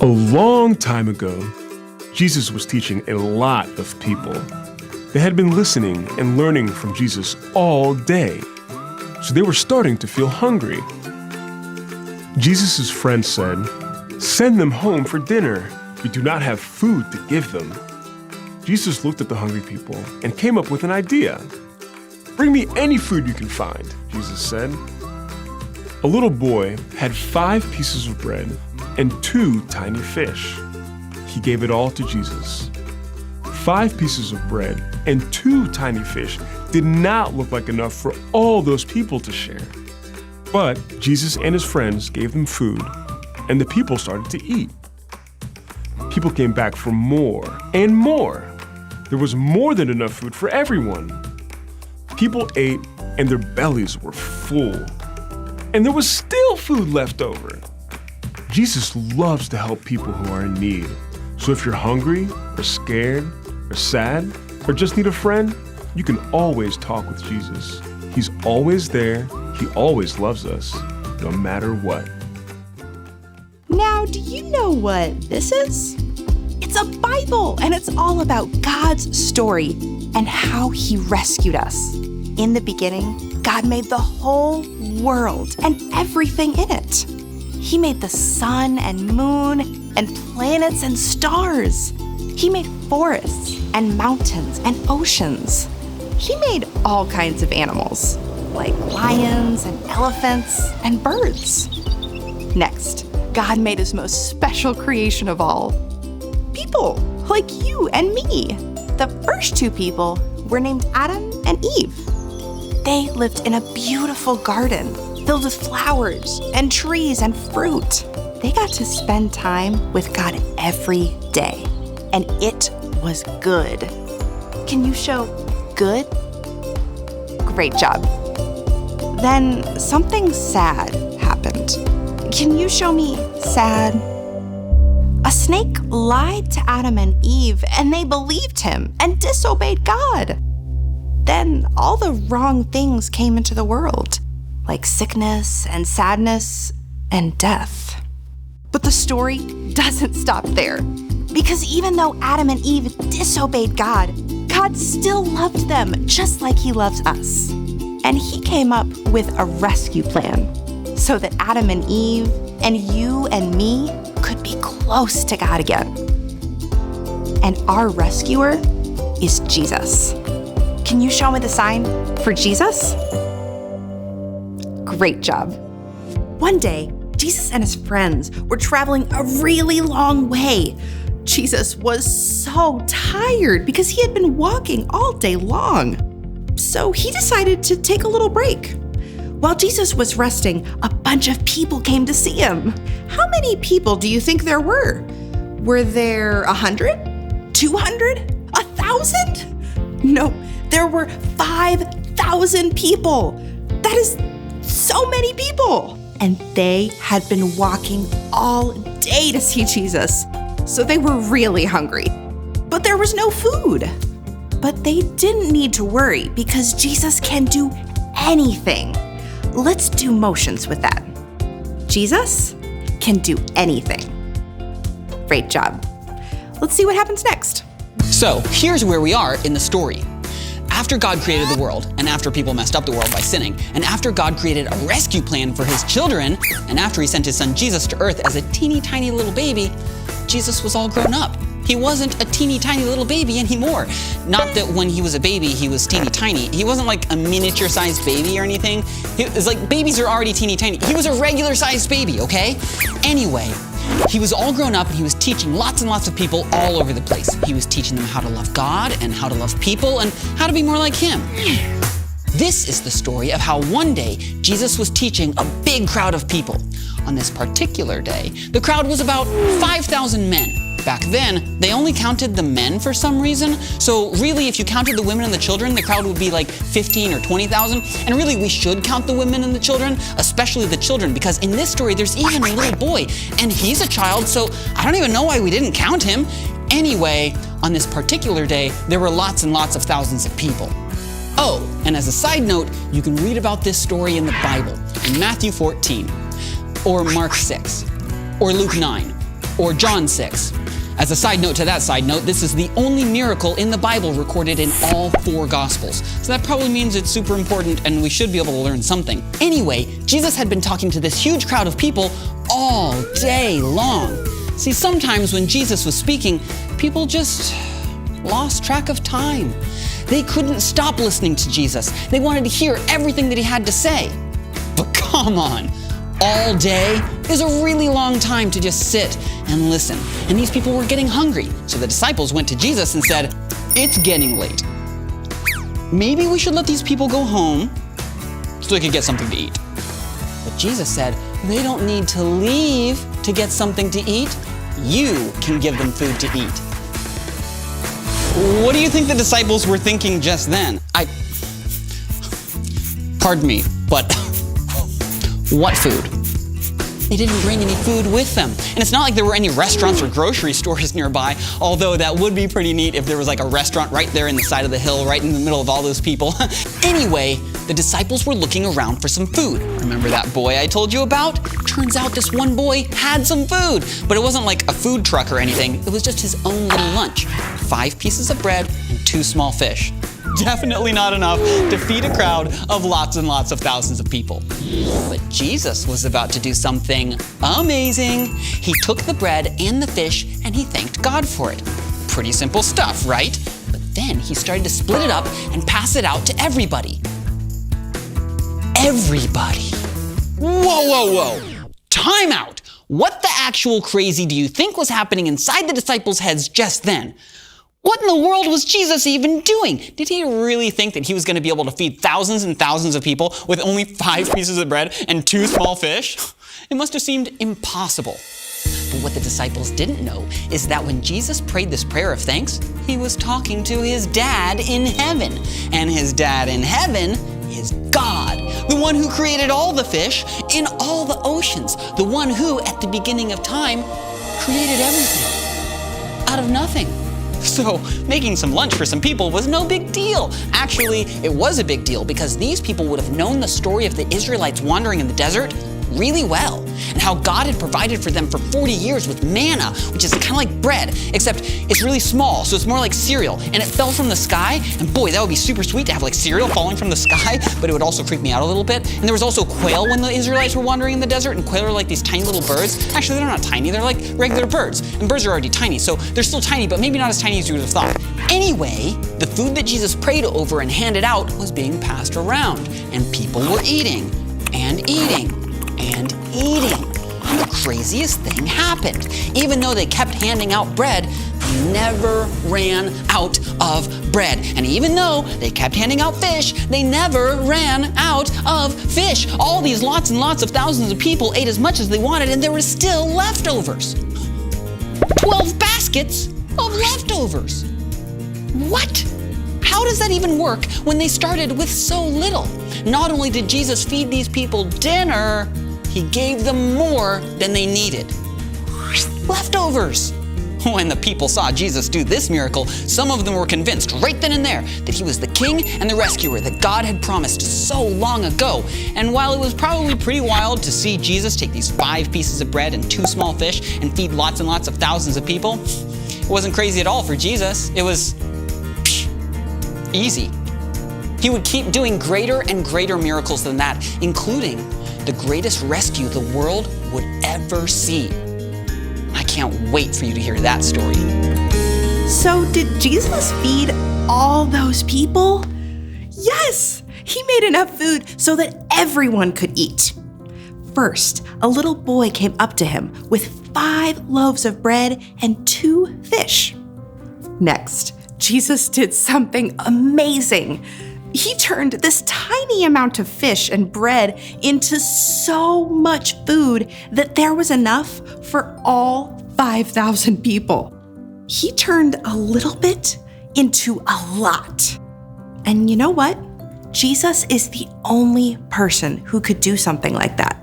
A long time ago, Jesus was teaching a lot of people. They had been listening and learning from Jesus all day, so they were starting to feel hungry. Jesus' friends said, "Send them home for dinner. We do not have food to give them." Jesus looked at the hungry people and came up with an idea. "Bring me any food you can find," Jesus said. A little boy had 5 pieces of bread and 2 tiny fish. He gave it all to Jesus. 5 pieces of bread and 2 tiny fish did not look like enough for all those people to share. But Jesus and his friends gave them food, and the people started to eat. People came back for more and more. There was more than enough food for everyone. People ate, and their bellies were full. And there was still food left over. Jesus loves to help people who are in need. So if you're hungry, or scared, or sad, or just need a friend, you can always talk with Jesus. He's always there. He always loves us, no matter what. Now, do you know what this is? It's a Bible, and it's all about God's story and how He rescued us. In the beginning, God made the whole world and everything in it. He made the sun and moon and planets and stars. He made forests and mountains and oceans. He made all kinds of animals, like lions and elephants and birds. Next, God made His most special creation of all, people like you and me. The first 2 people were named Adam and Eve. They lived in a beautiful garden filled with flowers and trees and fruit. They got to spend time with God every day, and it was good. Can you show good? Great job. Then something sad happened. Can you show me sad? A snake lied to Adam and Eve, and they believed him and disobeyed God. Then all the wrong things came into the world, like sickness and sadness and death. But the story doesn't stop there, because even though Adam and Eve disobeyed God, God still loved them just like He loves us. And He came up with a rescue plan so that Adam and Eve and you and me could be close to God again. And our rescuer is Jesus. Can you show me the sign for Jesus? Great job. One day, Jesus and His friends were traveling a really long way. Jesus was so tired because he had been walking all day long. So he decided to take a little break. While Jesus was resting, a bunch of people came to see him. How many people do you think there were? Were there 100? 200? 1,000? No, there were 5,000 people. That is so many people. And they had been walking all day to see Jesus, so they were really hungry. But there was no food. But they didn't need to worry because Jesus can do anything. Let's do motions with that. Jesus can do anything. Great job. Let's see what happens next. So here's where we are in the story. After God created the world, and after people messed up the world by sinning, and after God created a rescue plan for His children, and after He sent His son Jesus to earth as a teeny tiny little baby, Jesus was all grown up. He wasn't a teeny tiny little baby anymore. Not that when he was a baby, he was teeny tiny. He wasn't like a miniature sized baby or anything. It's like babies are already teeny tiny. He was a regular sized baby, okay? Anyway, he was all grown up and he was teaching lots and lots of people all over the place. He was teaching them how to love God and how to love people and how to be more like Him. This is the story of how one day Jesus was teaching a big crowd of people. On this particular day, the crowd was about 5,000 men. Back then, they only counted the men for some reason. So really, if you counted the women and the children, the crowd would be like 15 or 20,000. And really, we should count the women and the children, especially the children, because in this story, there's even a little boy, and he's a child, so I don't even know why we didn't count him. Anyway, on this particular day, there were lots and lots of thousands of people. Oh, and as a side note, you can read about this story in the Bible, in Matthew 14, or Mark 6, or Luke 9, or John 6. As a side note to that side note, this is the only miracle in the Bible recorded in all 4 Gospels. So that probably means it's super important and we should be able to learn something. Anyway, Jesus had been talking to this huge crowd of people all day long. See, sometimes when Jesus was speaking, people just lost track of time. They couldn't stop listening to Jesus. They wanted to hear everything that he had to say. But come on, all day is a really long time to just sit and listen. And these people were getting hungry. So the disciples went to Jesus and said, "It's getting late. Maybe we should let these people go home so they could get something to eat." But Jesus said, "They don't need to leave to get something to eat. You can give them food to eat." What do you think the disciples were thinking just then? Pardon me, but what food? They didn't bring any food with them. And it's not like there were any restaurants or grocery stores nearby, although that would be pretty neat if there was like a restaurant right there in the side of the hill, right in the middle of all those people. Anyway, the disciples were looking around for some food. Remember that boy I told you about? Turns out this one boy had some food, but it wasn't like a food truck or anything. It was just his own little lunch. 5 pieces of bread and 2 small fish. Definitely not enough to feed a crowd of lots and lots of thousands of people. But Jesus was about to do something amazing. He took the bread and the fish and he thanked God for it. Pretty simple stuff, right? But then he started to split it up and pass it out to everybody. Everybody. Whoa. Time out. What the actual crazy do you think was happening inside the disciples' heads just then? What in the world was Jesus even doing? Did he really think that he was going to be able to feed thousands and thousands of people with only 5 pieces of bread and 2 small fish? It must have seemed impossible. But what the disciples didn't know is that when Jesus prayed this prayer of thanks, he was talking to his dad in heaven. And his dad in heaven is God, the one who created all the fish in all the oceans, the one who, at the beginning of time, created everything out of nothing. So making some lunch for some people was no big deal. Actually, it was a big deal because these people would have known the story of the Israelites wandering in the desert really well, and how God had provided for them for 40 years with manna, which is kind of like bread, except it's really small, so it's more like cereal, and it fell from the sky, and boy, that would be super sweet to have like cereal falling from the sky, but it would also creep me out a little bit. And there was also quail when the Israelites were wandering in the desert, and quail are like these tiny little birds. Actually, they're not tiny, they're like regular birds, and birds are already tiny, so they're still tiny, but maybe not as tiny as you would have thought. Anyway, the food that Jesus prayed over and handed out was being passed around, and people were eating, and eating, and eating. And the craziest thing happened. Even though they kept handing out bread, they never ran out of bread. And even though they kept handing out fish, they never ran out of fish. All these lots and lots of thousands of people ate as much as they wanted, and there were still leftovers. 12 baskets of leftovers. What? How does that even work when they started with so little? Not only did Jesus feed these people dinner, he gave them more than they needed. Leftovers. When the people saw Jesus do this miracle, some of them were convinced right then and there that he was the king and the rescuer that God had promised so long ago. And while it was probably pretty wild to see Jesus take these 5 pieces of bread and 2 small fish and feed lots and lots of thousands of people, it wasn't crazy at all for Jesus. It was easy. He would keep doing greater and greater miracles than that, including the greatest rescue the world would ever see. I can't wait for you to hear that story. So did Jesus feed all those people? Yes! He made enough food so that everyone could eat. First, a little boy came up to him with 5 loaves of bread and 2 fish. Next, Jesus did something amazing. He turned this tiny amount of fish and bread into so much food that there was enough for all 5,000 people. He turned a little bit into a lot. And you know what? Jesus is the only person who could do something like that.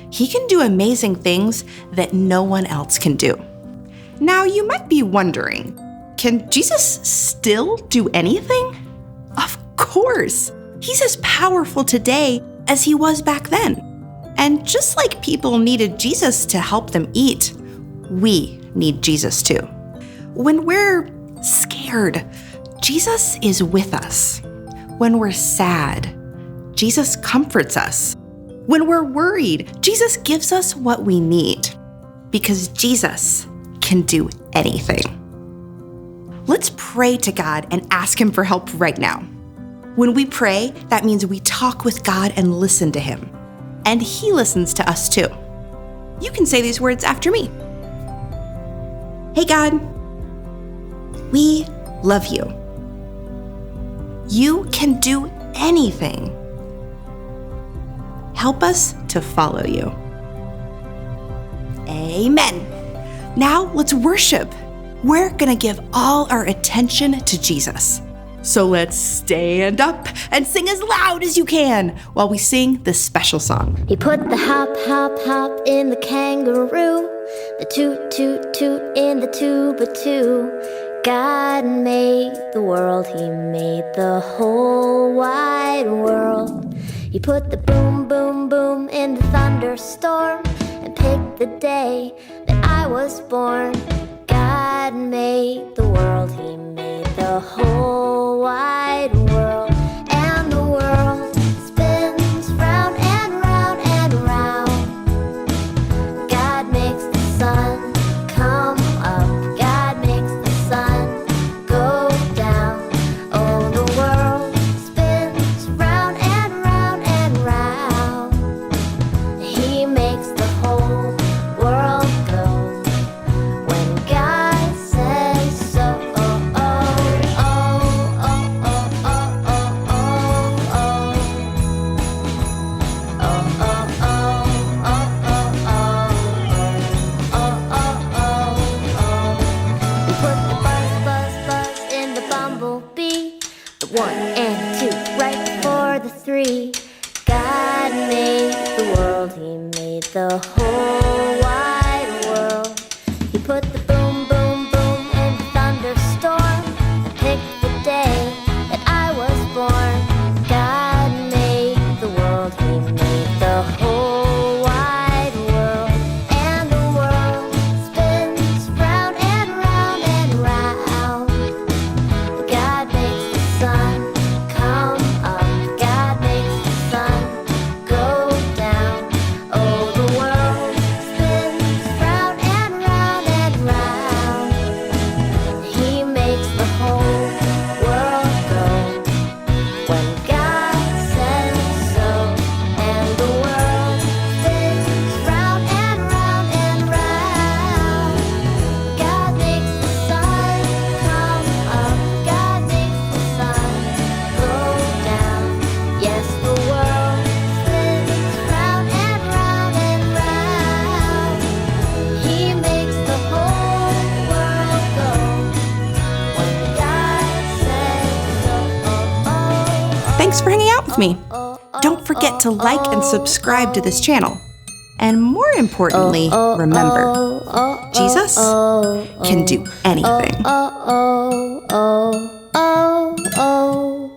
He can do amazing things that no one else can do. Now, you might be wondering, can Jesus still do anything? Of course. He's as powerful today as he was back then. And just like people needed Jesus to help them eat, we need Jesus too. When we're scared, Jesus is with us. When we're sad, Jesus comforts us. When we're worried, Jesus gives us what we need because Jesus can do anything. Let's pray to God and ask Him for help right now. When we pray, that means we talk with God and listen to Him. And He listens to us too. You can say these words after me. Hey God, we love you. You can do anything. Help us to follow you. Amen. Now let's worship. We're gonna give all our attention to Jesus. So let's stand up and sing as loud as you can while we sing this special song. He put the hop, hop, hop in the kangaroo, the toot, toot, toot in the tuba-two. God made the world, He made the whole wide world. He put the boom, boom, boom in the thunderstorm and picked the day that I was born. God made the world, He made the whole wide world. And the world spins round and round and round. God makes the sun come up, God makes the sun go down. Oh, the world spins round and round and round. He makes the whole world go when God says so. Oh, oh, oh, oh, oh, oh, oh, oh, oh. Oh, oh, oh, oh, oh, oh, oh, oh, oh. We put the buzz, buzz, buzz in the bumblebee, the 1 and 2 right before the 3. God made the world, He made the whole wide world. He put the boom, boom, boom in the thunderstorm and picked the day that I was born. God made the world, He made the whole wide world. And the world spins round and round and round. God makes the sun come up, God makes the sun go down. Oh, the world spins round and round and round. He makes the whole world go when God says so. And the world spins round and round and round. God makes the sun come up, God makes the sun go down. Yes, the world spins round and round and round. He makes the whole world go when God says so. Thanks for hanging out with me. Don't forget to like and subscribe to this channel. And more importantly, remember, Jesus can do anything. Oh, oh, oh, oh, oh.